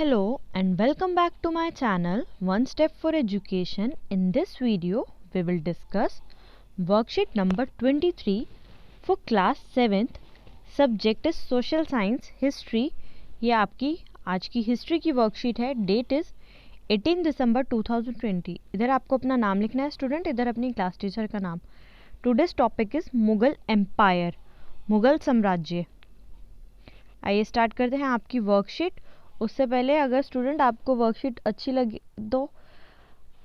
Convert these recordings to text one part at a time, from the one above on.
Hello and welcome back to my channel One Step for Education. In this video we will discuss worksheet number 23 for class 7th. Subject is social science history. ये आपकी आज की history की worksheet है. That is 18 दिसंबर 2020. इधर आपको अपना नाम लिखना है स्टूडेंट, इधर अपनी क्लास टीचर का नाम. Today's topic is Mughal empire, Mughal साम्राज्य. आइए स्टार्ट करते हैं आपकी वर्कशीट. उससे पहले अगर स्टूडेंट आपको वर्कशीट अच्छी लगी तो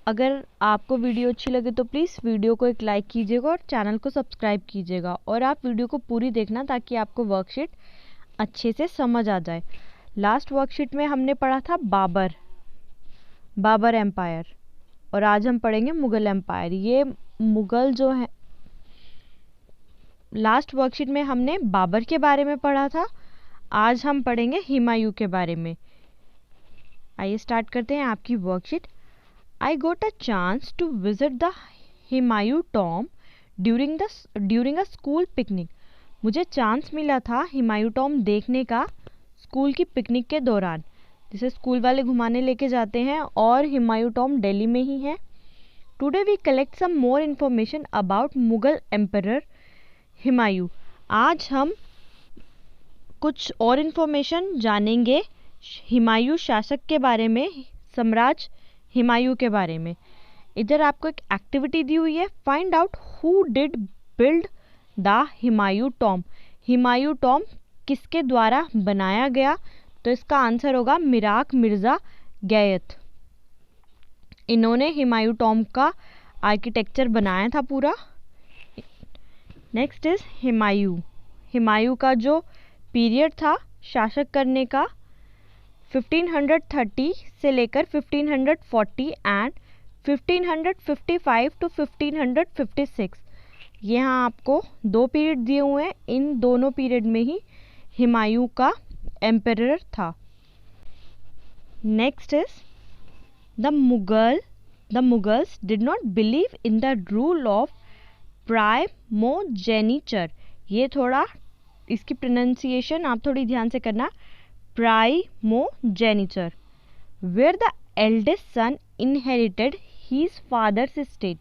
अगर आपको वीडियो अच्छी लगे तो प्लीज़ वीडियो को एक लाइक कीजिएगा और चैनल को सब्सक्राइब कीजिएगा और आप वीडियो को पूरी देखना ताकि आपको वर्कशीट अच्छे से समझ आ जाए. लास्ट वर्कशीट में हमने पढ़ा था बाबर एम्पायर और आज हम पढ़ेंगे मुग़ल एम्पायर. ये मुग़ल जो है, लास्ट वर्कशीट में हमने बाबर के बारे में पढ़ा था, आज हम पढ़ेंगे हुमायूं के बारे में. आइए स्टार्ट करते हैं आपकी worksheet. I got a chance to visit the Humayun tomb during a school picnic. मुझे चांस मिला था हुमायूं टॉम देखने का स्कूल की पिकनिक के दौरान. जिसे स्कूल वाले घुमाने लेके जाते हैं और हुमायूं टॉम दिल्ली में ही है. Today we collect some more information about Mughal emperor Humayun. आज हम कुछ और इन्फॉर्मेशन जानेंगे हुमायूं शासक के बारे में, सम्राट हुमायूं के बारे में. इधर आपको एक एक्टिविटी दी हुई है, find out who did build the Humayun Tom. Humayun Tom किसके द्वारा बनाया गया? तो इसका आंसर होगा मिराक मिर्ज़ा गैयत. इन्होंने हुमायूं टॉम का आर्किटेक्चर बनाया था पूरा. Next is Humayun. हुमायूं का जो पीरियड था शासक करने का 1530 से लेकर 1540 एंड 1555 टू 1556. यहाँ आपको दो पीरियड दिए हुए हैं. इन दोनों पीरियड में ही हुमायूं का एम्परर था. Next is the Mughals did not believe in the rule of primogeniture. ये थोड़ा इसकी प्रोनाउंसिएशन आप थोड़ी ध्यान से करना. Primogeniture, where the eldest son inherited his father's estate.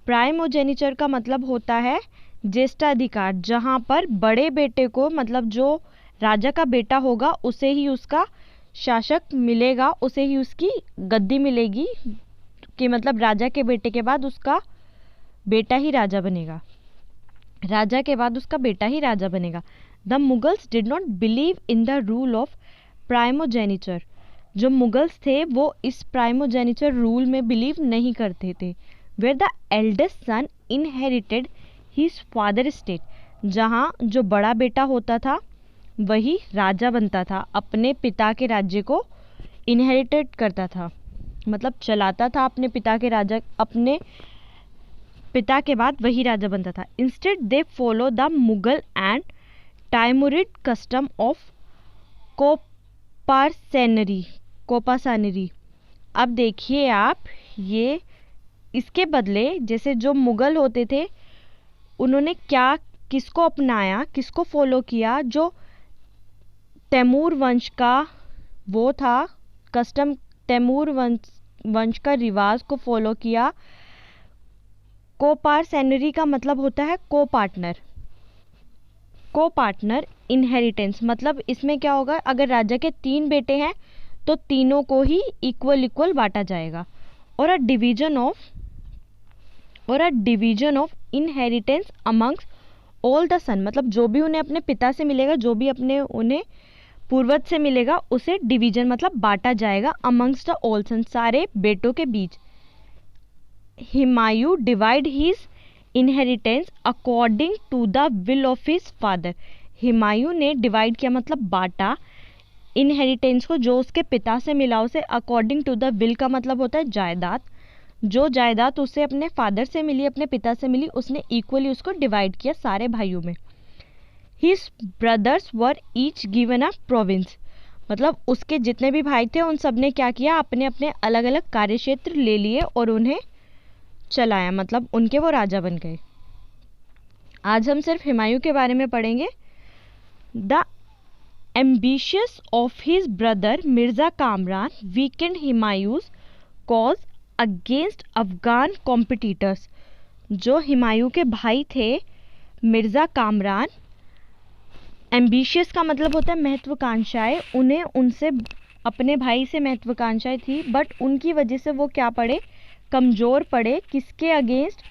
Primogeniture का मतलब होता है ज्येष्ठाधिकार, जहाँ पर बड़े बेटे को, मतलब जो राजा का बेटा होगा उसे ही उसका शासक मिलेगा, उसे ही उसकी गद्दी मिलेगी, कि मतलब राजा के बेटे के बाद उसका बेटा ही राजा बनेगा. राजा के बाद उसका बेटा ही राजा बनेगा. The Mughals did not believe in the rule of primogeniture. जो मुगल्स थे वो इस प्राइमोजेनिचर रूल में बिलीव नहीं करते थे. Where the eldest son inherited his father estate. जहाँ जो बड़ा बेटा होता था वही राजा बनता था, अपने पिता के राज्य को इनहेरिटेड करता था, मतलब चलाता था अपने पिता के राजा, अपने पिता के बाद वही राजा बनता था. Instead they follow the Mughal and Timurid custom of coparcenary. अब देखिए आप, ये इसके बदले जैसे जो मुगल होते थे उन्होंने क्या, किसको अपनाया, किसको फॉलो किया? जो तैमूर वंश का वो था कस्टम, तैमूर वंश का रिवाज को फॉलो किया. कोपासानरी का मतलब होता है को पार्टनर इनहेरिटेंस. मतलब इसमें क्या होगा, अगर राजा के 3 बेटे हैं तो तीनों को ही इक्वल बांटा जाएगा. और a division of inheritance amongst all the son. मतलब जो भी उन्हें अपने पिता से मिलेगा, जो भी अपने उन्हें पूर्वज से मिलेगा, उसे डिवीजन मतलब बांटा जाएगा अमंग्स द ऑल सन, सारे बेटों के बीच. Humayun divide his inheritance according to the will of his father. Humayun ने डिवाइड किया मतलब बांटा इनहेरिटेंस को, जो उसके पिता से मिला उसे अकॉर्डिंग टू द विल का मतलब होता है जायदाद. जो जायदाद उसे अपने फादर से मिली, अपने पिता से मिली, उसने इक्वली उसको डिवाइड किया सारे भाइयों में. His brothers were each given a province. मतलब उसके जितने भी भाई थे उन सब ने क्या किया, अपने अपने अलग अलग कार्यक्षेत्र ले लिए और उन्हें चलाया, मतलब उनके वो राजा बन गए. आज हम सिर्फ हुमायूं के बारे में पढ़ेंगे. The ambitious of his brother Mirza Kamran weakened Humayun's cause against Afghan competitors. जो हुमायूं के भाई थे मिर्ज़ा कामरान, एम्बिशियस का मतलब होता है महत्वाकांक्षाएं, उन्हें उनसे अपने भाई से महत्वाकांक्षाएं थी, बट उनकी वजह से वो क्या पड़े, कमज़ोर पड़े. किसके अगेंस्ट?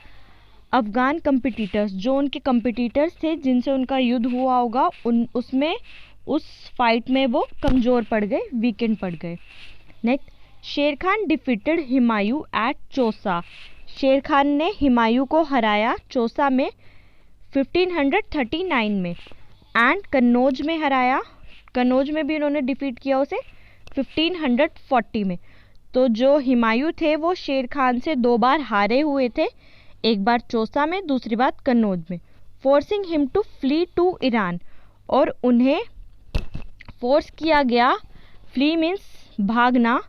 अफ़गान कंपिटिटर्स, जो उनके कंपिटिटर्स थे जिनसे उनका युद्ध हुआ होगा, उस फाइट में वो कमज़ोर पड़ गए, वीकेंड पड़ गए. नेक्स्ट, शेर खान डिफीटेड हुमायूं एट चौसा. शेर खान ने हुमायूं को हराया चौसा में 1539 में. एंड कन्नौज में हराया, कन्नौज में भी उन्होंने डिफीट किया उसे 1540 में. तो जो हुमायूं थे वो शेर खान से 2 बार हारे हुए थे, एक बार चौसा में, दूसरी बार कन्नौज में. Forcing him to flee to Iran, और उन्हें फोर्स किया गया, फ्ली मीन्स भागना,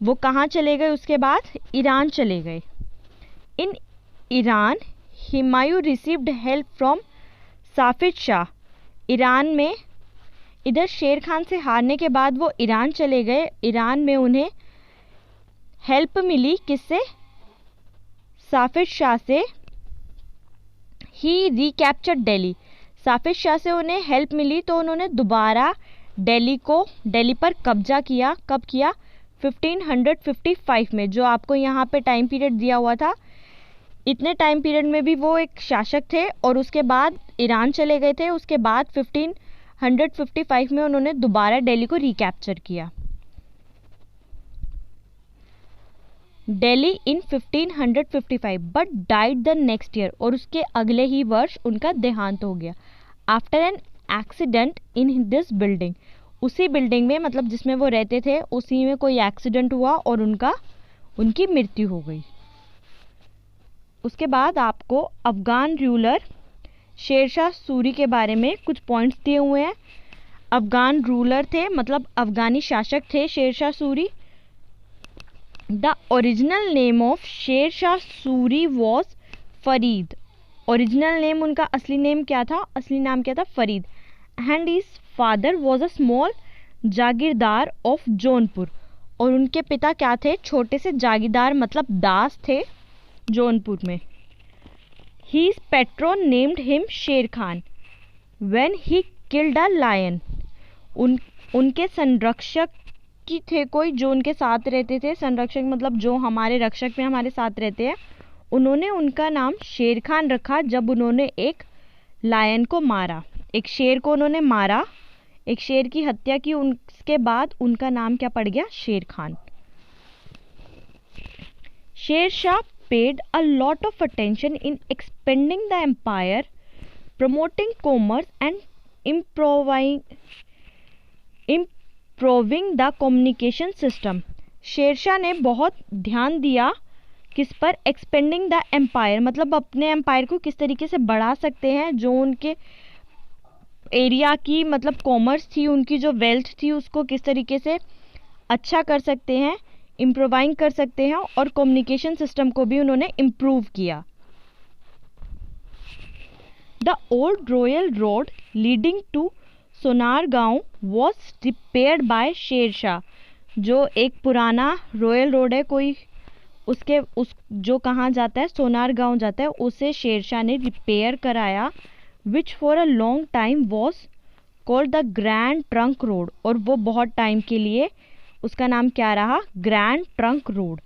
वो कहाँ चले गए उसके बाद? ईरान चले गए. In Iran Humayun received help from Safavid shah. Iran में, इधर शेर खान से हारने के बाद वो ईरान चले गए, ईरान में उन्हें हेल्प मिली, किससे? साफिद शाह से. ही रिकैप्चर्ड दिल्ली. साफिद शाह से उन्हें हेल्प मिली तो उन्होंने दोबारा दिल्ली पर कब्जा किया. कब किया? 1555 में. जो आपको यहाँ पे टाइम पीरियड दिया हुआ था, इतने टाइम पीरियड में भी वो एक शासक थे और उसके बाद ईरान चले गए थे. उसके बाद 1555 में उन्होंने दोबारा दिल्ली को रिकैप्चर किया. दिल्ली इन 1555 but died the next year, और उसके अगले ही वर्ष उनका देहांत हो गया. After an accident in this building. उसी बिल्डिंग में, मतलब जिसमें वो रहते थे, उसी में कोई एक्सीडेंट हुआ और उनकी मृत्यु हो गई. उसके बाद आपको अफ़गान रूलर शेरशाह सूरी के बारे में कुछ पॉइंट्स दिए हुए हैं. अफ़गान रूलर थे, मतलब अफ़गानी शासक थे Sher Shah Suri. The original name of Sher Shah Suri was Farid. Original name, उनका असली नेम क्या था? असली नाम क्या था? Farid. And his father was a small jagirdar of Jaunpur. और उनके पिता क्या थे? छोटे से जागीरदार, मतलब दास थे जौनपुर में. His patron named him शेर Khan when he killed a lion. उनके संरक्षक की थे कोई जो उनके साथ रहते थे. संरक्षक मतलब जो हमारे रक्षक में हमारे साथ रहते हैं. उन्होंने उनका नाम शेर खान रखा जब उन्होंने एक लायन को मारा, एक शेर को उन्होंने मारा, एक शेर की हत्या की. उसके बाद उनका नाम क्या पड़ गया? शेर Khan. Sher Shah paid a lot of attention in expanding the empire, promoting commerce and improving the communication system. Sher Shah ने बहुत ध्यान दिया किस पर? एक्सपेंडिंग द एम्पायर, मतलब अपने एम्पायर को किस तरीके से बढ़ा सकते हैं. जो उनके एरिया की, मतलब कॉमर्स थी, उनकी जो वेल्थ थी, उसको किस तरीके से अच्छा कर सकते हैं, इम्प्रोवाइंग कर सकते हैं. और कम्युनिकेशन सिस्टम को भी उन्होंने इम्प्रूव किया. The old royal road leading to Sonargaon was repaired by Sher Shah. जो एक पुराना रॉयल रोड है कोई, उस जो कहाँ जाता है? सोनारगांव जाता है. उसे शेरशाह ने रिपेयर कराया. Which for a long time was called the grand trunk road. और वो बहुत टाइम के लिए उसका नाम क्या रहा? Grand trunk road.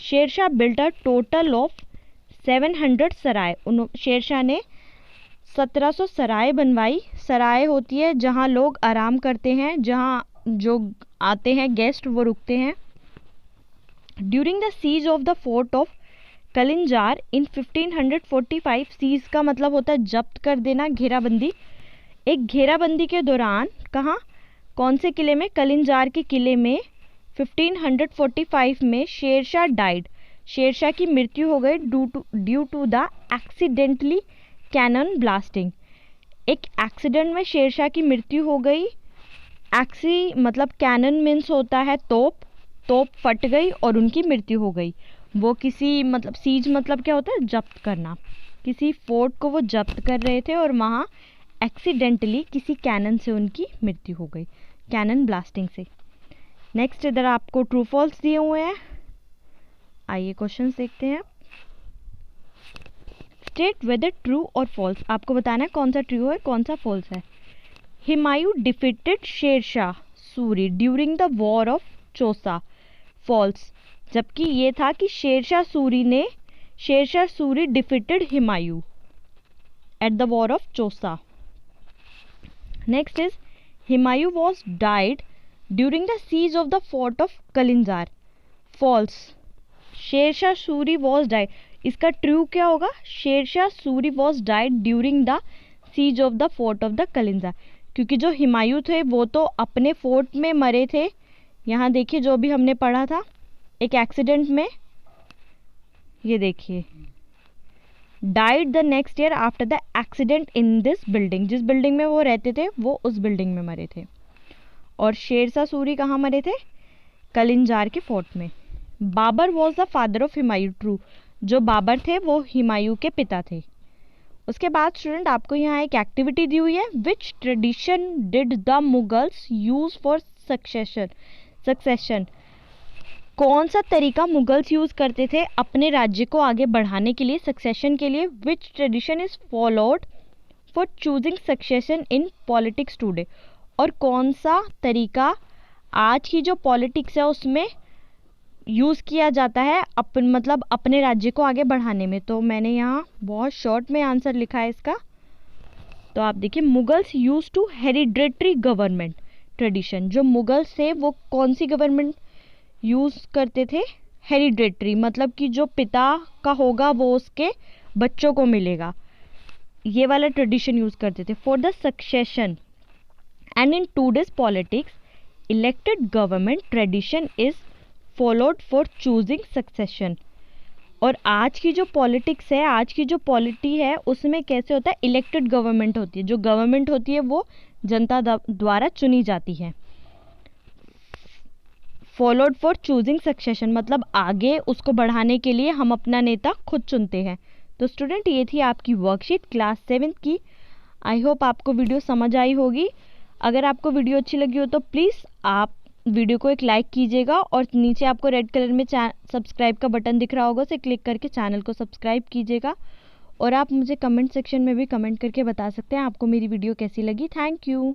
Sher Shah built a total of 700 sarai. Sher Shah ने 1700 सराय बनवाई. सराय होती है जहाँ लोग आराम करते हैं, जहाँ जो आते हैं गेस्ट वो रुकते हैं. During the siege of the fort of Kalinjar in 1545. Siege का मतलब होता है जब्त कर देना, घेराबंदी. एक घेराबंदी के दौरान कहाँ, कौन से किले में? कलिंजार के किले में 1545 में शेरशाह डाइड. शेरशाह की मृत्यु हो गई due to the accidentally cannon blasting. एक एक्सीडेंट में शेरशाह की मृत्यु हो गई. मतलब कैनन मीन्स होता है तोप फट गई और उनकी मृत्यु हो गई. वो किसी, मतलब सीज मतलब क्या होता है? जब्त करना. किसी फोर्ट को वो जब्त कर रहे थे और वहाँ एक्सीडेंटली किसी कैनन से उनकी मृत्यु हो गई, कैनन ब्लास्टिंग से। नेक्स्ट इधर आपको ट्रू फॉल्स दिए हुए हैं, आइए क्वेश्चन देखते हैं। स्टेट वेदर ट्रू और फॉल्स, आपको बताना है कौन सा ट्रू है कौन सा फॉल्स है। Humayun defeated Sher Shah Suri during the war of Chausa, false, जबकि ये था कि Sher Shah Suri defeated Humayun at the war of Chausa. Next is Humayun was died during the siege of the fort of Kalinjar, false, Sher Shah Suri was died, इसका ट्रू क्या होगा, Sher Shah Suri was died during the siege of the fort of the Kalinjar, क्योंकि जो हुमायूं थे वो तो अपने फोर्ट में मरे थे, यहाँ देखिए जो भी हमने पढ़ा था एक एक्सीडेंट में, ये देखिए died the next year after the accident in this building, जिस बिल्डिंग में वो रहते थे वो उस बिल्डिंग में मरे थे। और शेरशाह सूरी कहाँ मरे थे, कलिंजार के फोर्ट में। Babur was the father of Humayun, true, जो बाबर थे वो हुमायूं के पिता थे। उसके बाद स्टूडेंट आपको यहाँ एक एक्टिविटी दी हुई है, which tradition did the Mughals use for succession, कौन सा तरीका मुगल्स यूज करते थे अपने राज्य को आगे बढ़ाने के लिए, सक्सेशन के लिए। Which tradition is followed for choosing succession in politics today, और कौन सा तरीका आज की जो पॉलिटिक्स है उसमें यूज़ किया जाता है मतलब अपने राज्य को आगे बढ़ाने में। तो मैंने यहाँ बहुत शॉर्ट में आंसर लिखा है इसका, तो आप देखिए Mughals use to hereditary government tradition, जो मुगल्स थे वो कौन सी गवर्नमेंट यूज़ करते थे, हेरिडेटरी, मतलब कि जो पिता का होगा वो उसके बच्चों को मिलेगा, ये वाला ट्रेडिशन यूज़ करते थे for the succession. And in today's politics elected government tradition is followed for choosing succession, और आज की जो पॉलिटिक्स है, आज की जो पॉलिटी है उसमें कैसे होता है, इलेक्टेड गवर्नमेंट होती है, जो गवर्नमेंट होती है वो जनता द्वारा चुनी जाती है। फॉलोड फॉर चूजिंग सक्सेशन मतलब आगे उसको बढ़ाने के लिए हम अपना नेता खुद चुनते हैं। तो स्टूडेंट ये थी आपकी वर्कशीट क्लास 7 की। आई होप आपको वीडियो समझ आई होगी। अगर आपको वीडियो अच्छी लगी हो तो प्लीज़ आप वीडियो को एक लाइक कीजिएगा, और नीचे आपको रेड कलर में सब्सक्राइब का बटन दिख रहा होगा, उसे क्लिक करके चैनल को सब्सक्राइब कीजिएगा। और आप मुझे कमेंट सेक्शन में भी कमेंट करके बता सकते हैं आपको मेरी वीडियो कैसी लगी। Thank you.